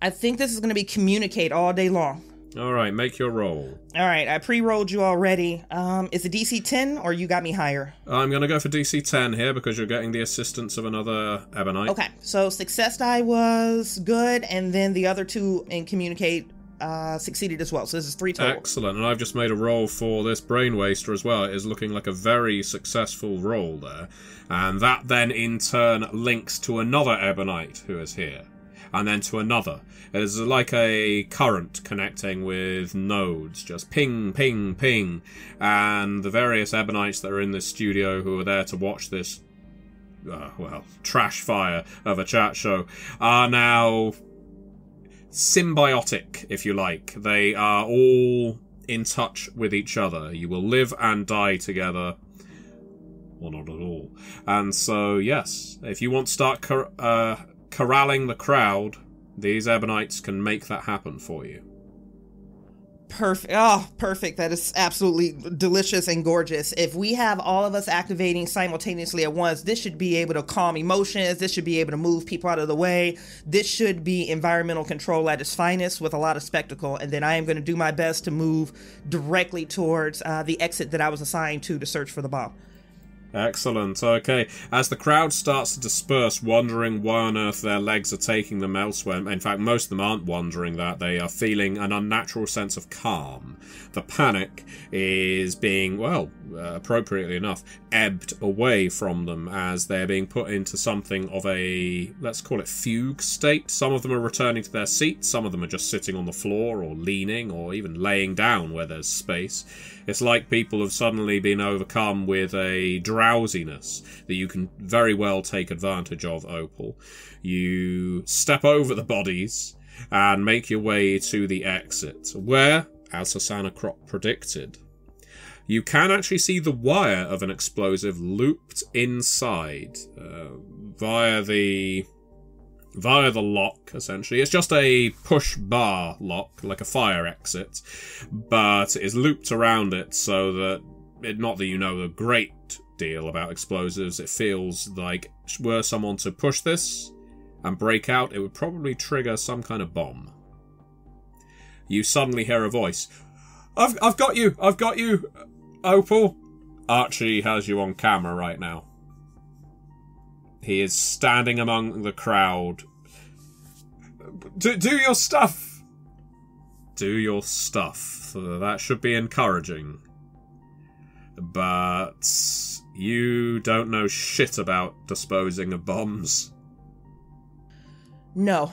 I think this is going to be communicate all day long. Alright, make your roll. Alright, I pre-rolled you already. Is it DC 10 or you got me higher? I'm going to go for DC 10 here because you're getting the assistance of another Ebonite. Okay, so success die was good, and then the other 2 in communicate succeeded as well. So this is 3 total. Excellent, and I've just made a roll for this Brain Waster as well. It is looking like a very successful roll there. And that then in turn links to another Ebonite who is here. And then to another. It is like a current connecting with nodes, just ping, ping, ping. And the various Ebonites that are in this studio who are there to watch this, trash fire of a chat show are now symbiotic, if you like. They are all in touch with each other. You will live and die together. Well, not at all. And so, yes, if you want to start corralling the crowd, these Ebonites can make that happen for you. Perfect. Oh, perfect. That is absolutely delicious and gorgeous. If we have all of us activating simultaneously at once, this should be able to calm emotions. This should be able to move people out of the way. This should be environmental control at its finest with a lot of spectacle. And then I am going to do my best to move directly towards the exit that I was assigned to search for the bomb. Excellent. Okay. As the crowd starts to disperse, wondering why on earth their legs are taking them elsewhere, in fact, most of them aren't wondering that. They are feeling an unnatural sense of calm. The panic is being, appropriately enough, ebbed away from them as they're being put into something of a, let's call it, fugue state. Some of them are returning to their seats. Some of them are just sitting on the floor or leaning or even laying down where there's space. It's like people have suddenly been overcome with a drowsiness that you can very well take advantage of, Opal. You step over the bodies and make your way to the exit, where, as Susanna Crop predicted, you can actually see the wire of an explosive looped inside via the lock, essentially. It's just a push bar lock, like a fire exit, but it is looped around it so that, not that you know a great deal about explosives, it feels like were someone to push this and break out, it would probably trigger some kind of bomb. You suddenly hear a voice. I've got you, Opal. Archie has you on camera right now. He is standing among the crowd. Do your stuff! Do your stuff. That should be encouraging. But you don't know shit about disposing of bombs. No.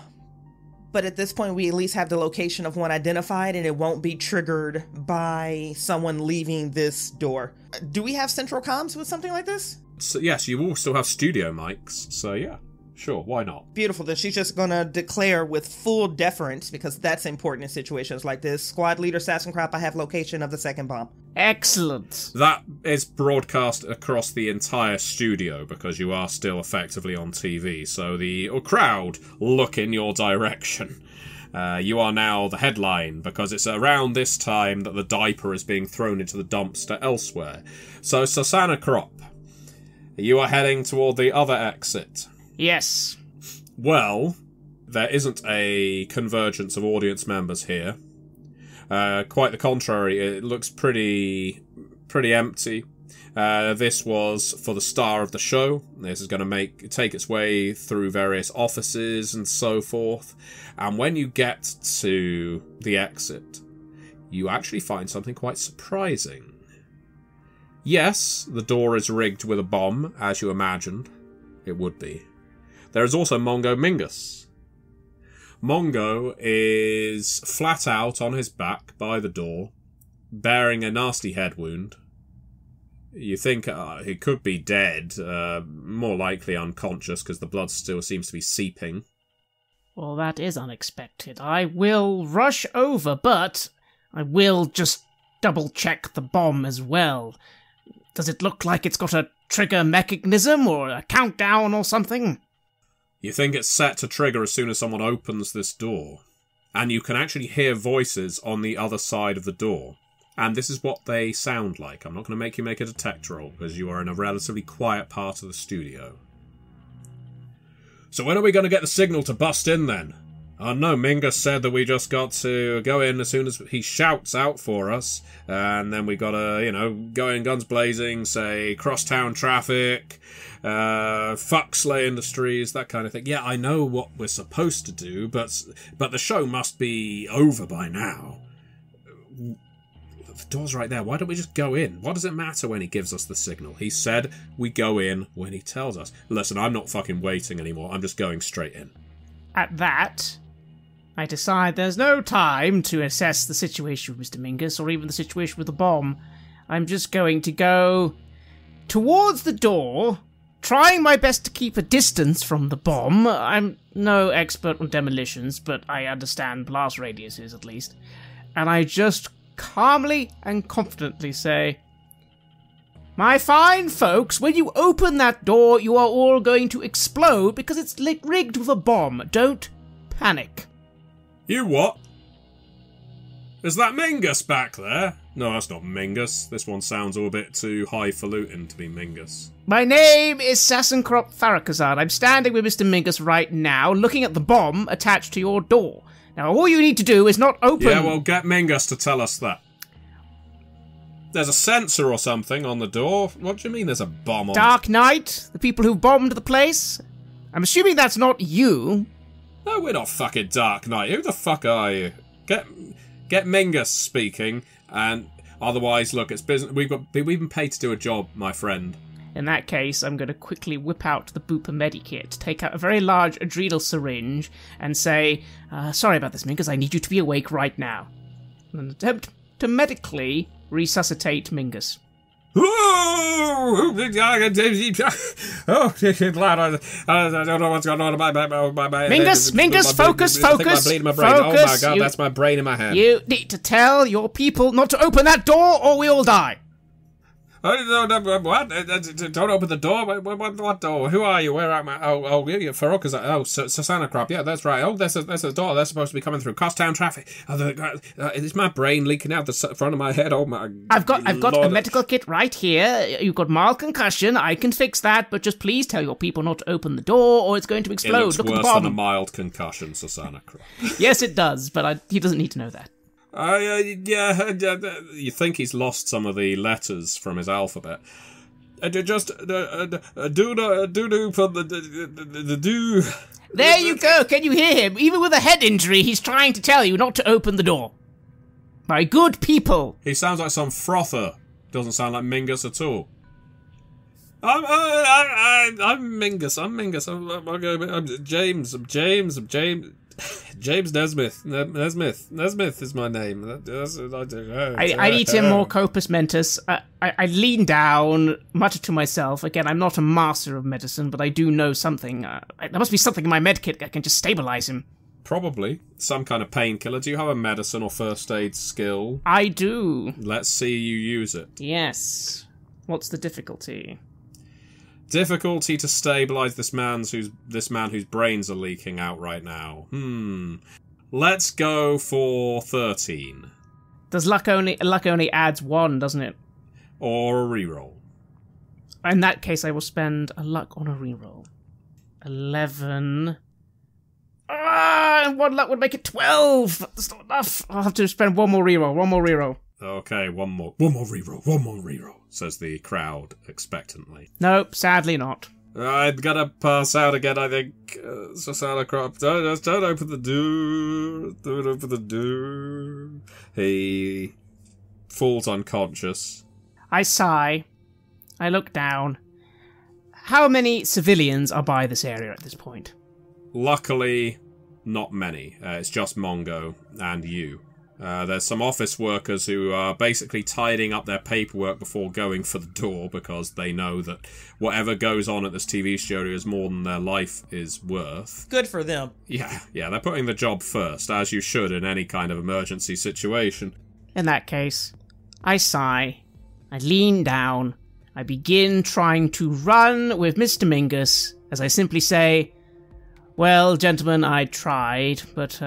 But at this point, we at least have the location of one identified, and it won't be triggered by someone leaving this door. Do we have central comms with something like this? So, yes, you all still have studio mics, so yeah. Sure, why not? Beautiful. Then she's just gonna declare with full deference, because that's important in situations like this. Squad leader Sassenkrop, I have location of the second bomb. Excellent. That is broadcast across the entire studio, because you are still effectively on TV, so the crowd look in your direction. You are now the headline, because it's around this time that the diaper is being thrown into the dumpster elsewhere. So, Susanna Krop, you are heading toward the other exit. Yes. Well, there isn't a convergence of audience members here. Quite the contrary, it looks pretty empty. This was for the star of the show. This is going to take its way through various offices and so forth. And when you get to the exit, you actually find something quite surprising. Yes, the door is rigged with a bomb, as you imagined. It would be. There is also Mongo Mingus. Mongo is flat out on his back by the door, bearing a nasty head wound. You think he could be dead, more likely unconscious because the blood still seems to be seeping. Well, that is unexpected. I will rush over, but I will just double-check the bomb as well. Does it look like it's got a trigger mechanism or a countdown or something? You think it's set to trigger as soon as someone opens this door. And you can actually hear voices on the other side of the door. And this is what they sound like. I'm not going to make you make a detect roll, because you are in a relatively quiet part of the studio. So when are we going to get the signal to bust in, then? Oh no, Mingus said that we just got to go in as soon as he shouts out for us. And then we got to, go in guns blazing, say, crosstown traffic, fuck Slay Industries, that kind of thing. Yeah, I know what we're supposed to do, but the show must be over by now. The door's right there. Why don't we just go in? What does it matter when he gives us the signal? He said we go in when he tells us. Listen, I'm not fucking waiting anymore. I'm just going straight in. At that, I decide there's no time to assess the situation with Mr. Mingus or even the situation with the bomb. I'm just going to go towards the door, trying my best to keep a distance from the bomb. I'm no expert on demolitions, but I understand blast radiuses at least. And I just calmly and confidently say, "My fine folks, when you open that door, you are all going to explode because it's rigged with a bomb. Don't panic." You what? Is that Mingus back there? No, that's not Mingus. This one sounds all a bit too highfalutin to be Mingus. My name is Sassenkrop Farakazad. I'm standing with Mr. Mingus right now, looking at the bomb attached to your door. Now, all you need to do is not open... Yeah, well, get Mingus to tell us that. There's a sensor or something on the door. What do you mean there's a bomb on Dark Knight? The people who bombed the place? I'm assuming that's not you. No, we're not fucking Dark Knight. Who the fuck are you? Get Mingus speaking, and otherwise, look, it's business. We've been paid to do a job, my friend. In that case, I'm going to quickly whip out the Booper Medikit, take out a very large adrenal syringe, and say, sorry about this, Mingus, I need you to be awake right now. And attempt to medically resuscitate Mingus. Oh, I don't know what's going on. Mingus, focus. I think I'm bleeding my brain. Focus. Oh my god, that's my brain in my hand. You need to tell your people not to open that door or we all die. What? Don't open the door. What door? Who are you? Where am I? You're Farouk. Susanna Krop. Yeah, that's right. Oh, there's a door. They're supposed to be coming through. Crosstown traffic. Is my brain leaking out the front of my head? Oh my! I've got a medical kit right here. You've got mild concussion. I can fix that, but just please tell your people not to open the door, or it's going to explode. It looks Look worse at the bomb. than a mild concussion, Susanna Krop. Yes, it does, but he doesn't need to know that. You think he's lost some of the letters from his alphabet. Just do for the do. There you go. Can you hear him? Even with a head injury, he's trying to tell you not to open the door. My good people. He sounds like some frother. Doesn't sound like Mingus at all. I'm Mingus. I'm Mingus. I'm James. James Nesmith. Nesmith is my name. I eat him more Copus Mentis. I lean down, mutter to myself. Again, I'm not a master of medicine, but I do know something. There must be something in my medkit that can just stabilize him. Probably. Some kind of painkiller. Do you have a medicine or first aid skill? I do. Let's see you use it. Yes. What's the difficulty? Difficulty to stabilize this man whose brains are leaking out right now. Let's go for 13. Does luck only adds 1, doesn't it? Or a reroll. In that case, I will spend a luck on a reroll. 11. And 1 luck would make it 12. That's not enough. I'll have to spend 1 more reroll. Okay, one more reroll, says the crowd expectantly. Nope, sadly not. I'm gonna pass out again, I think. Susana Crop, don't open the door. Don't open the door. He falls unconscious. I sigh. I look down. How many civilians are by this area at this point? Luckily, not many. It's just Mongo and you. There's some office workers who are basically tidying up their paperwork before going for the door because they know that whatever goes on at this TV studio is more than their life is worth. Good for them. Yeah, they're putting the job first, as you should in any kind of emergency situation. In that case, I sigh. I lean down. I begin trying to run with Mr. Mingus as I simply say, "Well, gentlemen, I tried, but,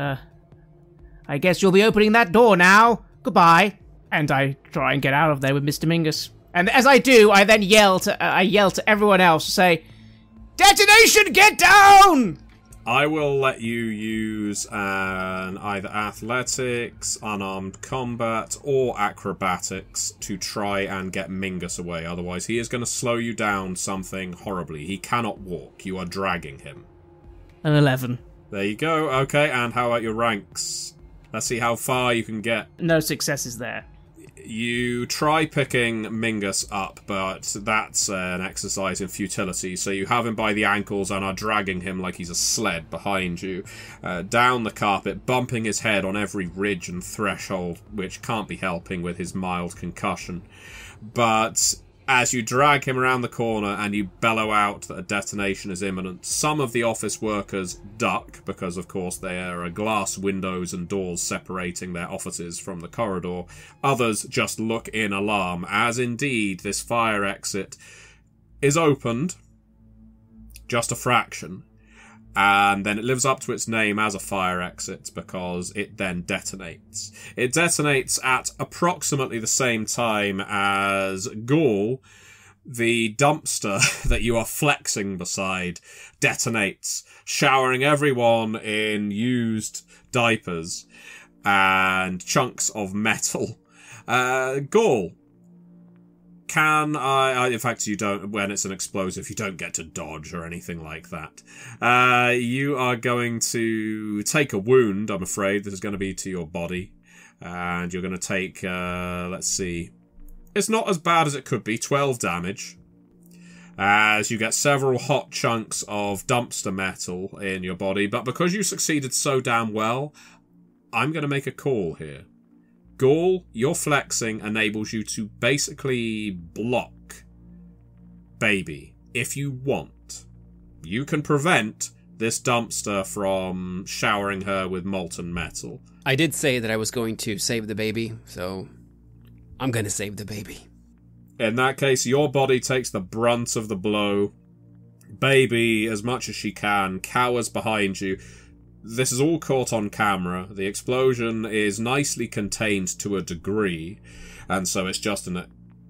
I guess you'll be opening that door now. Goodbye." And I try and get out of there with Mr. Mingus. And as I do, I then yell to everyone else to say, "Detonation, get down!" I will let you use an either athletics, unarmed combat, or acrobatics to try and get Mingus away. Otherwise, he is going to slow you down something horribly. He cannot walk. You are dragging him. An 11. There you go. Okay, and how about your ranks? Let's see how far you can get. No successes there. You try picking Mingus up, but that's an exercise in futility, so you have him by the ankles and are dragging him like he's a sled behind you, down the carpet, bumping his head on every ridge and threshold, which can't be helping with his mild concussion. But as you drag him around the corner and you bellow out that a detonation is imminent, some of the office workers duck, because of course there are glass windows and doors separating their offices from the corridor. Others just look in alarm, as indeed this fire exit is opened, just a fraction, and then it lives up to its name as a fire exit because it then detonates. It detonates at approximately the same time as Gaul, the dumpster that you are flexing beside, detonates, showering everyone in used diapers and chunks of metal. Gaul, can I... In fact, you don't... When it's an explosive, you don't get to dodge or anything like that. You are going to take a wound, I'm afraid. This is going to be to your body. And you're going to take... let's see. It's not as bad as it could be. 12 damage. As you get several hot chunks of dumpster metal in your body. But because you succeeded so damn well, I'm going to make a call here. Gaul, your flexing enables you to basically block Baby if you want. You can prevent this dumpster from showering her with molten metal. I did say that I was going to save the baby, so I'm going to save the baby. In that case, your body takes the brunt of the blow. Baby, as much as she can, cowers behind you. This is all caught on camera. The explosion is nicely contained to a degree, and so it's just a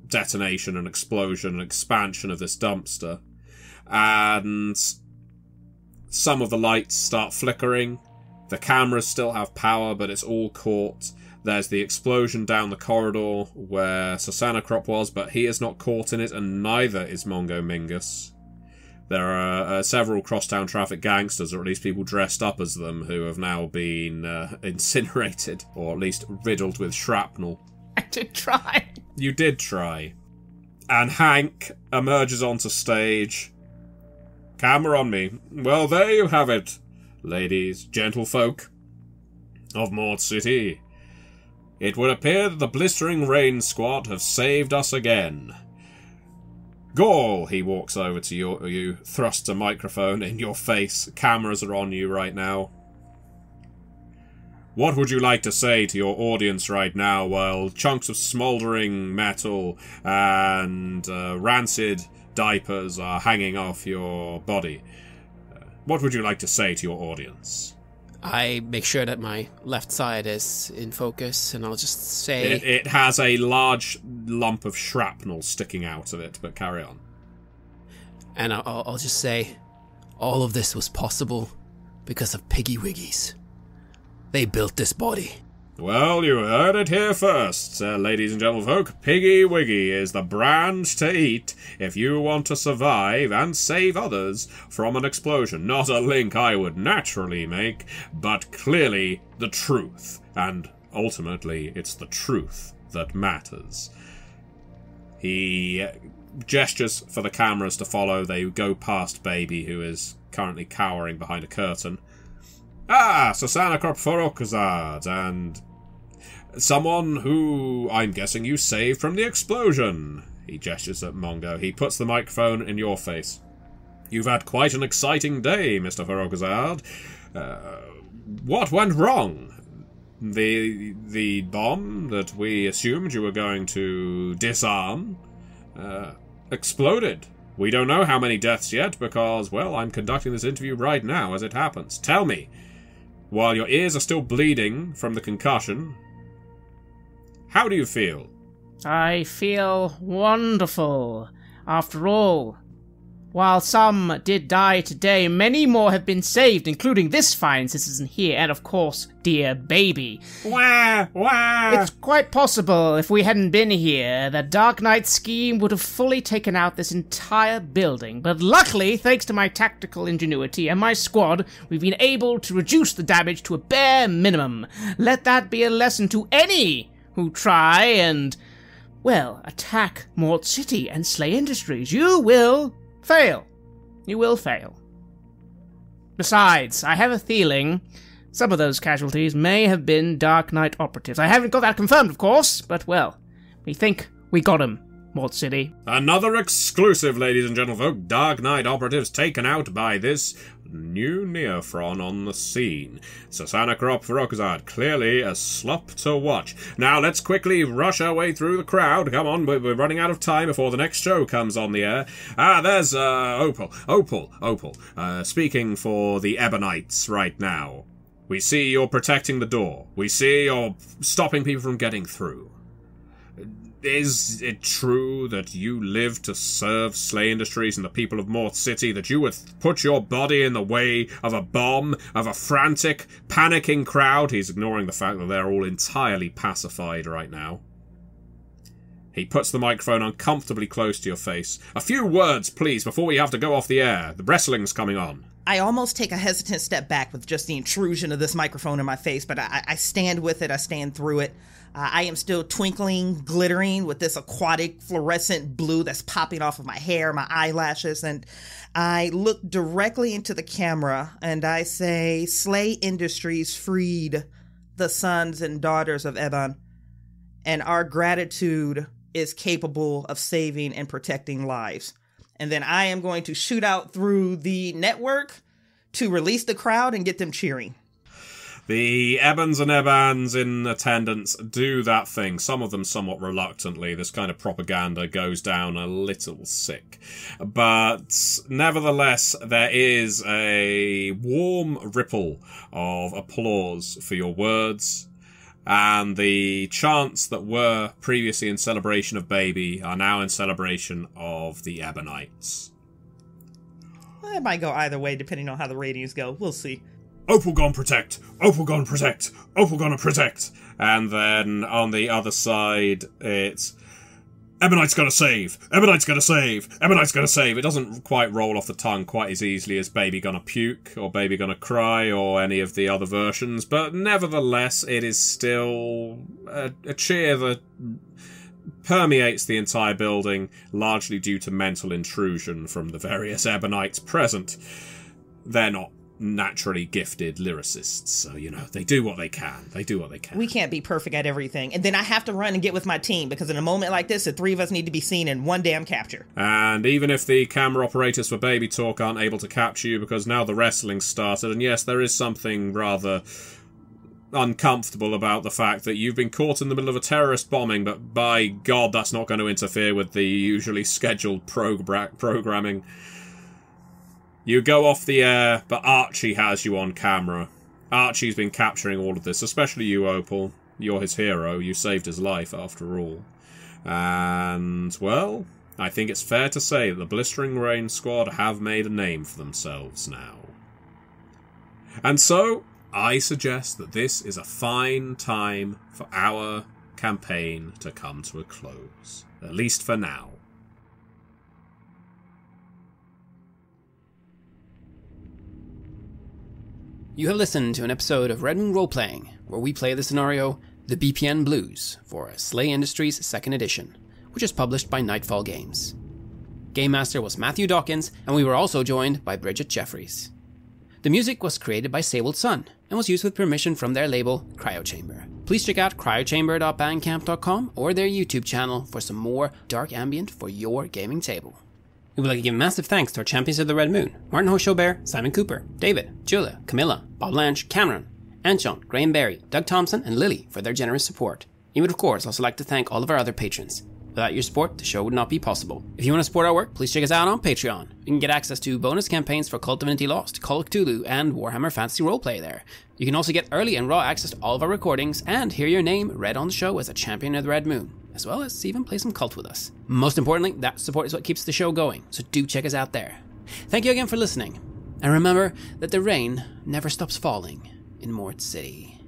detonation, an explosion, an expansion of this dumpster. And some of the lights start flickering. The cameras still have power, but it's all caught. There's the explosion down the corridor where Sasanacrop was, but he is not caught in it, and neither is Mongo Mingus. There are several crosstown traffic gangsters, or at least people dressed up as them, who have now been incinerated, or at least riddled with shrapnel. I did try. You did try. And Hank emerges onto stage. Camera on me. Well, there you have it, ladies, gentlefolk of Mort City. It would appear that the Blistering Rain squad have saved us again. Gaul, he walks over to you, thrusts a microphone in your face. Cameras are on you right now. What would you like to say to your audience right now while chunks of smouldering metal and rancid diapers are hanging off your body? What would you like to say to your audience? I make sure that my left side is in focus, and I'll just say... It has a large lump of shrapnel sticking out of it, but carry on. And I'll just say, all of this was possible because of Piggy Wiggies. They built this body. Well, you heard it here first, ladies and gentlefolk. Piggy Wiggy is the brand to eat if you want to survive and save others from an explosion. Not a link I would naturally make, but clearly the truth. And ultimately, it's the truth that matters. He gestures for the cameras to follow. They go past Baby, who is currently cowering behind a curtain. Ah, Susanna Kropforokazad, and someone who I'm guessing you saved from the explosion. He gestures at Mongo. He puts the microphone in your face. You've had quite an exciting day, Mr. Farokazad. What went wrong? The bomb that we assumed you were going to disarm exploded. We don't know how many deaths yet because, well, I'm conducting this interview right now as it happens. Tell me, while your ears are still bleeding from the concussion, how do you feel? I feel wonderful. After all, while some did die today, many more have been saved, including this fine citizen here, and of course, dear Baby. Wah, wah. It's quite possible, if we hadn't been here, that Dark Knight's scheme would have fully taken out this entire building. But luckily, thanks to my tactical ingenuity and my squad, we've been able to reduce the damage to a bare minimum. Let that be a lesson to any who try and, well, attack Mort City and slay industries. You will fail. You will fail. Besides, I have a feeling some of those casualties may have been Dark Knight operatives. I haven't got that confirmed, of course, but, well, we think we got him, Mort City. Another exclusive, ladies and gentlefolk. Dark Knight operatives taken out by this new Neophron on the scene. Susanna Kropforokazad, clearly a slop to watch. Now let's quickly rush our way through the crowd. Come on, we're running out of time before the next show comes on the air. There's Opal, speaking for the Ebonites right now. We see you're protecting the door. We see you're stopping people from getting through. Is it true that you live to serve Slay Industries and the people of Mort City, that you would put your body in the way of a bomb, of a frantic, panicking crowd? He's ignoring the fact that they're all entirely pacified right now. He puts the microphone uncomfortably close to your face. A few words, please, before we have to go off the air. The wrestling's coming on. I almost take a hesitant step back with just the intrusion of this microphone in my face, but I stand with it, I stand through it. I am still twinkling, glittering with this aquatic fluorescent blue that's popping off of my hair, my eyelashes, and I look directly into the camera and I say, Slay Industries freed the sons and daughters of Ebon, and our gratitude is capable of saving and protecting lives. And then I am going to shoot out through the network to release the crowd and get them cheering. The Ebons and Ebans in attendance do that thing, some of them somewhat reluctantly. This kind of propaganda goes down a little sick. But nevertheless, there is a warm ripple of applause for your words. And the chants that were previously in celebration of Baby are now in celebration of the Ebonites. It might go either way depending on how the ratings go. We'll see. Opal gone protect! Opal gone protect! Opal gonna protect! And then on the other side, it's Ebonite's gonna save! Ebonite's gonna save! Ebonite's gonna save! It doesn't quite roll off the tongue quite as easily as Baby gonna puke, or Baby gonna cry, or any of the other versions, but nevertheless, it is still a cheer that permeates the entire building, largely due to mental intrusion from the various Ebonites present. They're not naturally gifted lyricists, so, they do what they can. We can't be perfect at everything. And then I have to run and get with my team, because in a moment like this, the three of us need to be seen in one damn capture. And even if the camera operators for Baby Talk aren't able to capture you, because now the wrestling's started, and yes, there is something rather uncomfortable about the fact that you've been caught in the middle of a terrorist bombing, but by God, that's not going to interfere with the usually scheduled programming. You go off the air, but Archie has you on camera. Archie's been capturing all of this, especially you, Opal. You're his hero. You saved his life, after all. And, well, I think it's fair to say that the Blistering Rain squad have made a name for themselves now. And so, I suggest that this is a fine time for our campaign to come to a close. At least for now. You have listened to an episode of Red Moon Roleplaying, where we play the scenario The BPN Blues for SLA Industries 2nd edition, which is published by Nightfall Games. Gamemaster was Matthew Dawkins, and we were also joined by Bridgett Jeffries. The music was created by Sable Sun, and was used with permission from their label, Cryochamber. Please check out cryochamber.bandcamp.com or their YouTube channel for some more dark ambient for your gaming table. We would like to give massive thanks to our champions of the Red Moon, Martin Heuschober, Simon Cooper, David, Julia, Camilla, Bob Lange, Cameron, Antxon, Graham Barey, Doug Thomson, and Lily for their generous support. We would of course also like to thank all of our other patrons. Without your support, the show would not be possible. If you want to support our work, please check us out on Patreon. You can get access to bonus campaigns for Cult of Divinity Lost, Call of Cthulhu, and Warhammer Fantasy Roleplay there. You can also get early and raw access to all of our recordings, and hear your name read on the show as a champion of the Red Moon, as well as even play some Cult with us. Most importantly, that support is what keeps the show going, so do check us out there. Thank you again for listening, and remember that the rain never stops falling in Mort City.